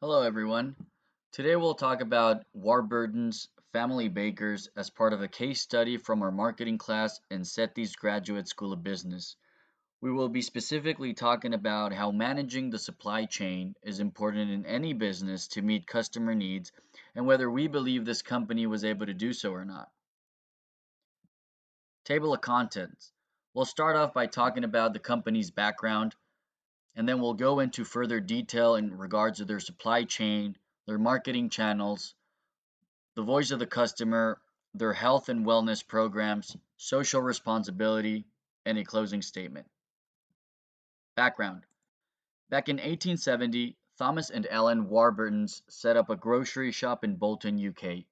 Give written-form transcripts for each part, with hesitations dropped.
Hello, everyone. Today we'll talk about Warburton's Family Bakers as part of a case study from our marketing class in SETI's Graduate School of Business. We will be specifically talking about how managing the supply chain is important in any business to meet customer needs and whether we believe this company was able to do so or not. Table of contents. We'll start off by talking about the company's background, and then we'll go into further detail in regards to their supply chain, their marketing channels, the voice of the customer, their health and wellness programs, social responsibility, and a closing statement. Background. Back in 1870, Thomas and Ellen Warburtons set up a grocery shop in Bolton, UK.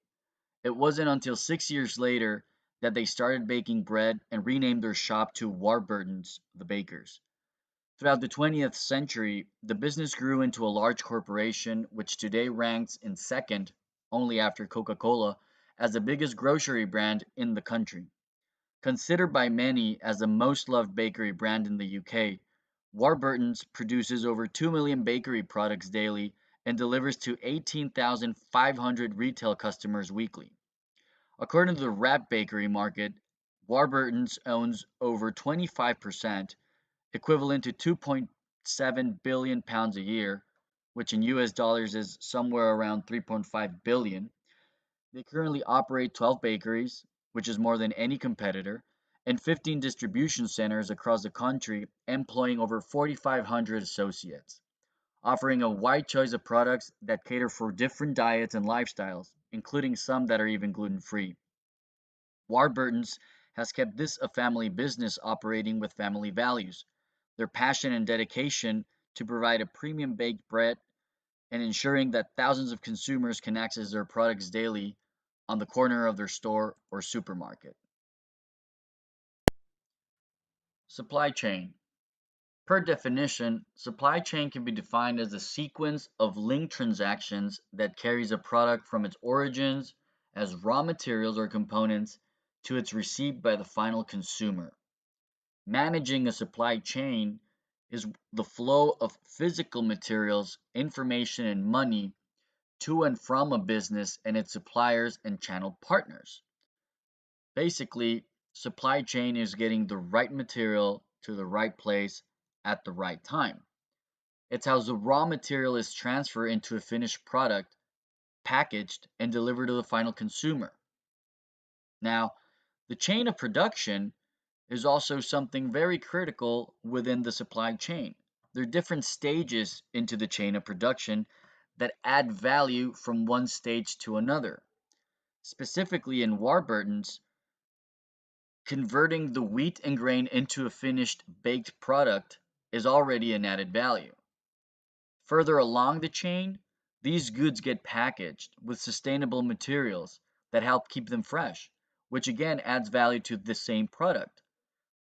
It wasn't until 6 years later that they started baking bread and renamed their shop to Warburtons, the Bakers. Throughout the 20th century, the business grew into a large corporation which today ranks in second, only after Coca-Cola, as the biggest grocery brand in the country. Considered by many as the most loved bakery brand in the UK, Warburton's produces over 2 million bakery products daily and delivers to 18,500 retail customers weekly. According to the wrap bakery market, Warburton's owns over 25%, equivalent to 2.7 billion pounds a year, which in US dollars is somewhere around 3.5 billion. They currently operate 12 bakeries, which is more than any competitor, and 15 distribution centers across the country, employing over 4,500 associates, offering a wide choice of products that cater for different diets and lifestyles, including some that are even gluten-free. Warburton's has kept this a family business operating with family values. Their passion and dedication to provide a premium baked bread and ensuring that thousands of consumers can access their products daily on the corner of their store or supermarket. Supply chain. Per definition, supply chain can be defined as a sequence of linked transactions that carries a product from its origins as raw materials or components to its receipt by the final consumer. Managing a supply chain is the flow of physical materials, information, and money to and from a business and its suppliers and channel partners. Basically, supply chain is getting the right material to the right place at the right time. It's how the raw material is transferred into a finished product, packaged, and delivered to the final consumer. Now, the chain of production is also something very critical within the supply chain. There are different stages into the chain of production that add value from one stage to another. Specifically in Warburton's, converting the wheat and grain into a finished baked product is already an added value. Further along the chain, these goods get packaged with sustainable materials that help keep them fresh, which again adds value to the same product.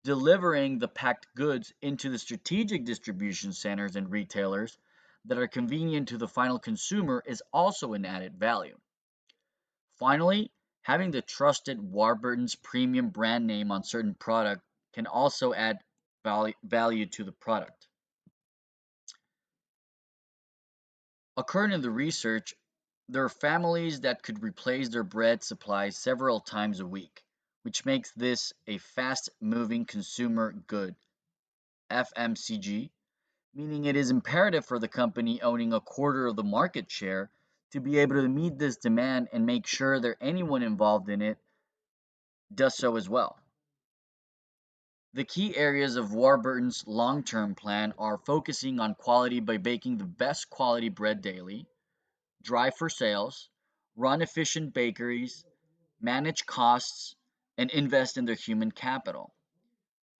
Delivering the packed goods into the strategic distribution centers and retailers that are convenient to the final consumer is also an added value. Finally, having the trusted Warburton's premium brand name on certain product can also add value to the product. According to the research, there are families that could replace their bread supply several times a week, which makes this a fast-moving consumer good (FMCG), meaning it is imperative for the company owning a quarter of the market share to be able to meet this demand and make sure that anyone involved in it does so as well. The key areas of Warburton's long-term plan are focusing on quality by baking the best quality bread daily, drive for sales, run efficient bakeries, manage costs, and invest in their human capital.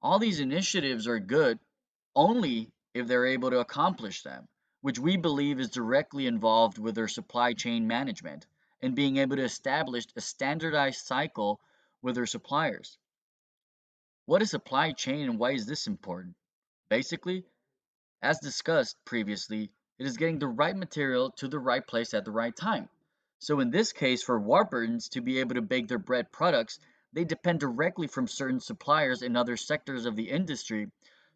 All these initiatives are good only if they're able to accomplish them, which we believe is directly involved with their supply chain management and being able to establish a standardized cycle with their suppliers. What is supply chain and why is this important? Basically, as discussed previously, it is getting the right material to the right place at the right time. So in this case, for Warburtons to be able to bake their bread products, they depend directly from certain suppliers in other sectors of the industry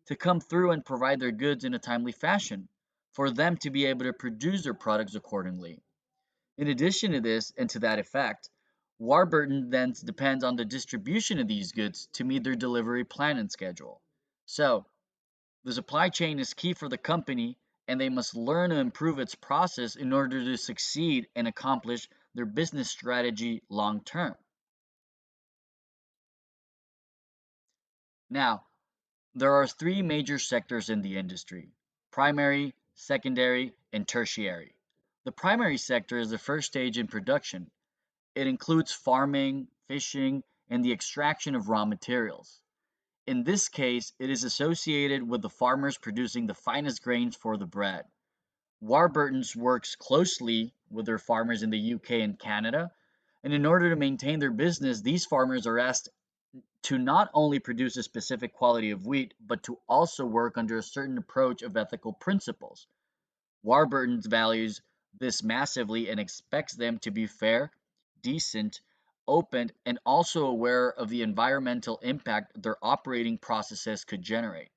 to come through and provide their goods in a timely fashion. for them to be able to produce their products accordingly. In addition to this and to that effect, Warburton then depends on the distribution of these goods to meet their delivery plan and schedule. So, the supply chain is key for the company, and they must learn to improve its process in order to succeed and accomplish their business strategy long term. Now, there are three major sectors in the industry: primary, secondary, and tertiary. The primary sector is the first stage in production. It includes farming, fishing, and the extraction of raw materials. In this case, it is associated with the farmers producing the finest grains for the bread. Warburton's works closely with their farmers in the UK and Canada, and in order to maintain their business, these farmers are asked to not only produce a specific quality of wheat, but to also work under a certain approach of ethical principles. Warburton's values this massively and expects them to be fair, decent, open, and also aware of the environmental impact their operating processes could generate.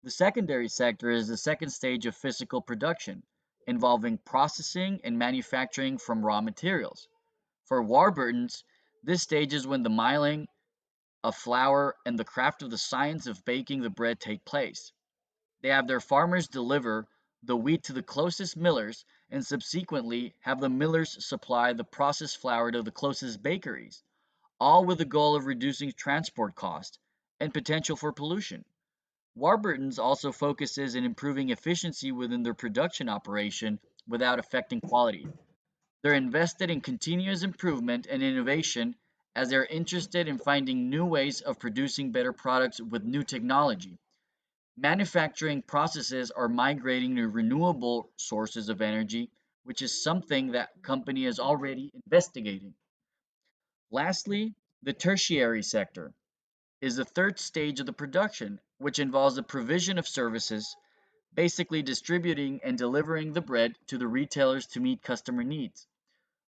The secondary sector is the second stage of physical production, involving processing and manufacturing from raw materials. For Warburtons, this stage is when the milling of flour and the craft of the science of baking the bread take place. They have their farmers deliver the wheat to the closest millers and subsequently have the millers supply the processed flour to the closest bakeries, all with the goal of reducing transport cost and potential for pollution. Warburton's also focuses in improving efficiency within their production operation without affecting quality. They're invested in continuous improvement and innovation as they're interested in finding new ways of producing better products with new technology. Manufacturing processes are migrating to renewable sources of energy, which is something that company is already investigating. Lastly, the tertiary sector is the third stage of the production, which involves the provision of services, basically distributing and delivering the bread to the retailers to meet customer needs.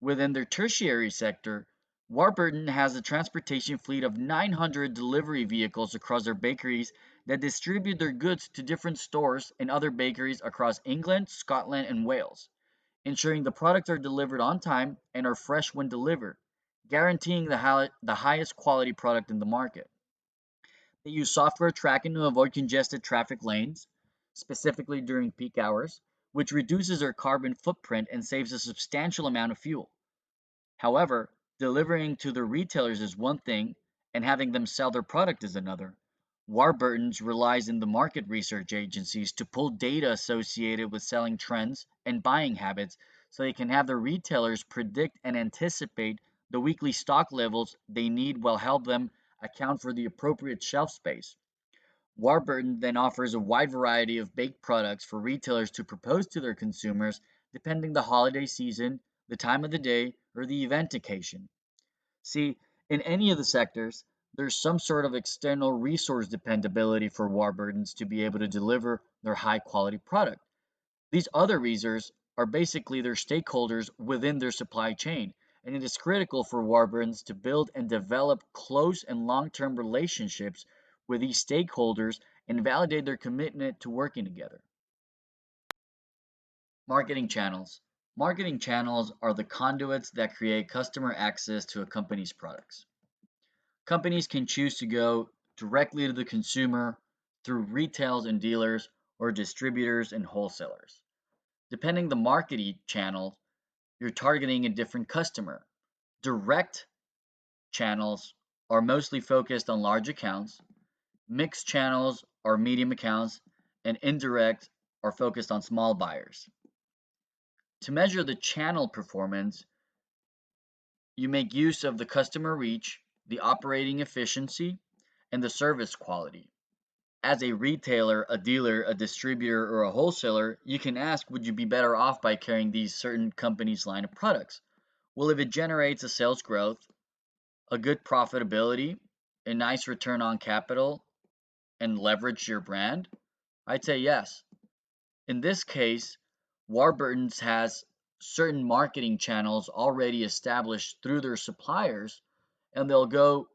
Within their tertiary sector, Warburton has a transportation fleet of 900 delivery vehicles across their bakeries that distribute their goods to different stores and other bakeries across England, Scotland, and Wales, ensuring the products are delivered on time and are fresh when delivered, guaranteeing the highest quality product in the market. They use software tracking to avoid congested traffic lanes, specifically during peak hours, which reduces their carbon footprint and saves a substantial amount of fuel. However, delivering to the retailers is one thing, and having them sell their product is another. Warburton's relies on the market research agencies to pull data associated with selling trends and buying habits so they can have the retailers predict and anticipate the weekly stock levels they need while help them account for the appropriate shelf space. Warburton then offers a wide variety of baked products for retailers to propose to their consumers depending the holiday season, the time of the day, or the event occasion. See, in any of the sectors, there's some sort of external resource dependability for Warburtons to be able to deliver their high quality product. These other reasons are basically their stakeholders within their supply chain, and it is critical for Warburtons to build and develop close and long term relationships with these stakeholders and validate their commitment to working together. Marketing channels. Marketing channels are the conduits that create customer access to a company's products. Companies can choose to go directly to the consumer through retailers and dealers or distributors and wholesalers. Depending the marketing channel, you're targeting a different customer. Direct channels are mostly focused on large accounts, mixed channels are medium accounts, and indirect are focused on small buyers. To measure the channel performance, you make use of the customer reach, the operating efficiency, and the service quality. As a retailer, a dealer, a distributor, or a wholesaler, you can ask, would you be better off by carrying these certain companies' line of products? Well, if it generates a sales growth, a good profitability, a nice return on capital, and leverage your brand, I'd say yes. In this case, Warburton's has certain marketing channels already established through their suppliers, and they'll go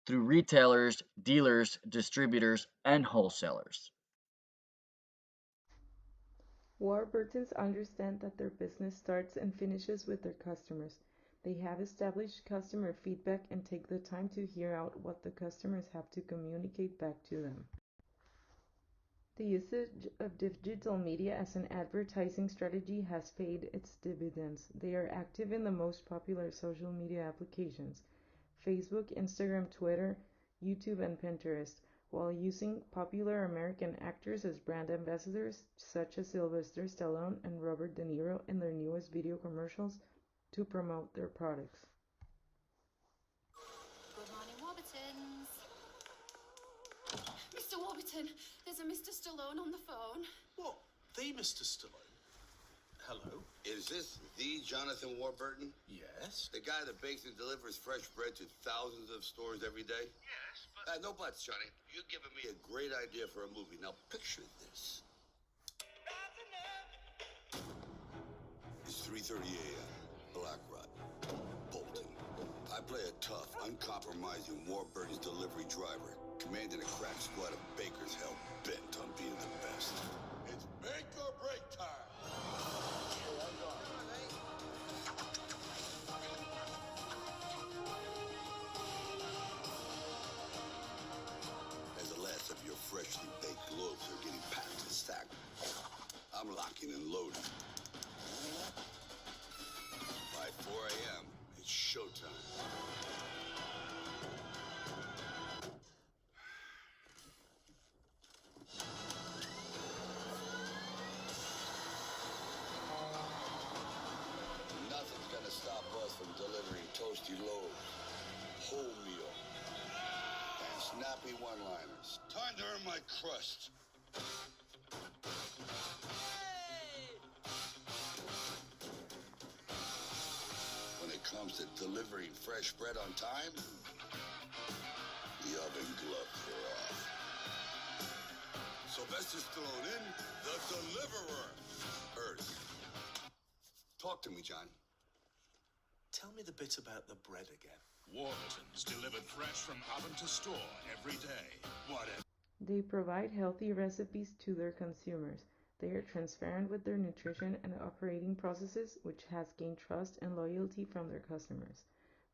through retailers, dealers, distributors, and wholesalers. Warburtons understand that their business starts and finishes with their customers. They have established customer feedback and take the time to hear out what the customers have to communicate back to them. The usage of digital media as an advertising strategy has paid its dividends. They are active in the most popular social media applications: Facebook, Instagram, Twitter, YouTube, and Pinterest, while using popular American actors as brand ambassadors, such as Sylvester Stallone and Robert De Niro in their newest video commercials, to promote their products. Good morning, Warburtons. Mr. Warburton, there's a Mr. Stallone on the phone. What? The Mr. Stallone? Hello? Is this the Jonathan Warburton? Yes. The guy that bakes and delivers fresh bread to thousands of stores every day? Yes, but... No buts, Johnny. You've given me a great idea for a movie. Now picture this. It's 3:30 a.m. Black Rock, Bolton. I play a tough, uncompromising Warburton's delivery driver, commanding a crack squad of bakers hell bent on being the best. It's make or break time. As the last of your freshly baked loaves are getting packed and stacked, I'm locking and loading. By 4 a.m., it's showtime. Nothing's gonna stop us from delivering toasty loaves, wholemeal, and snappy one-liners. Time to earn my crust. When it comes to delivering fresh bread on time, the oven gloves are off. Sylvester Stallone in The Deliverer. Earth. Talk to me, John. Tell me the bit about the bread again. Warburtons, delivered fresh from oven to store every day. Whatever. They provide healthy recipes to their consumers. They are transparent with their nutrition and operating processes, which has gained trust and loyalty from their customers.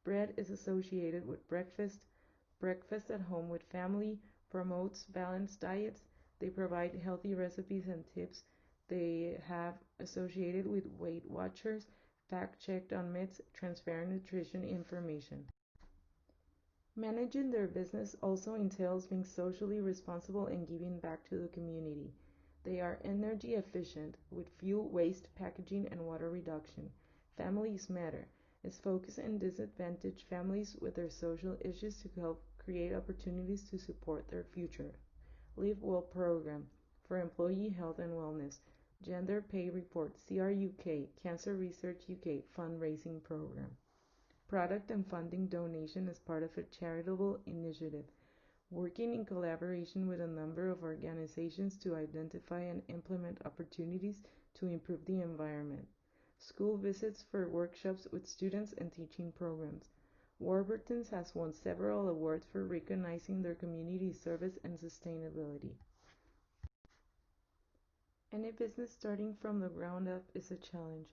Bread is associated with breakfast at home with family, promotes balanced diets. They provide healthy recipes and tips. They have associated with Weight Watchers, fact-checked on myths, transparent nutrition information. Managing their business also entails being socially responsible and giving back to the community. They are energy efficient with fuel waste, packaging, and water reduction. Families Matter is focused on disadvantaged families with their social issues to help create opportunities to support their future. Live Well program for employee health and wellness. Gender Pay Report, CRUK, Cancer Research UK fundraising program. Product and funding donation as part of a charitable initiative, working in collaboration with a number of organizations to identify and implement opportunities to improve the environment. School visits for workshops with students and teaching programs. Warburtons has won several awards for recognizing their community service and sustainability. Any business starting from the ground up is a challenge.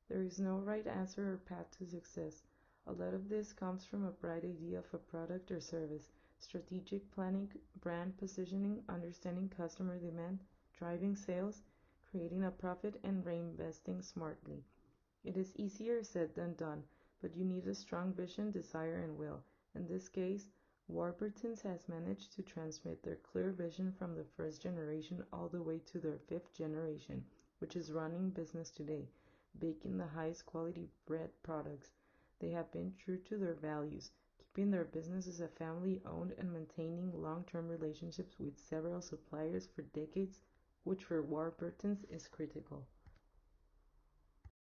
There is no right answer or path to success. A lot of this comes from a bright idea of a product or service, strategic planning, brand positioning, understanding customer demand, driving sales, creating a profit, and reinvesting smartly. It is easier said than done, but you need a strong vision, desire, and will. In this case, Warburtons has managed to transmit their clear vision from the first generation all the way to their fifth generation, which is running business today, baking the highest quality bread products. They have been true to their values, keeping their business as a family-owned and maintaining long-term relationships with several suppliers for decades, which for Warburtons is critical.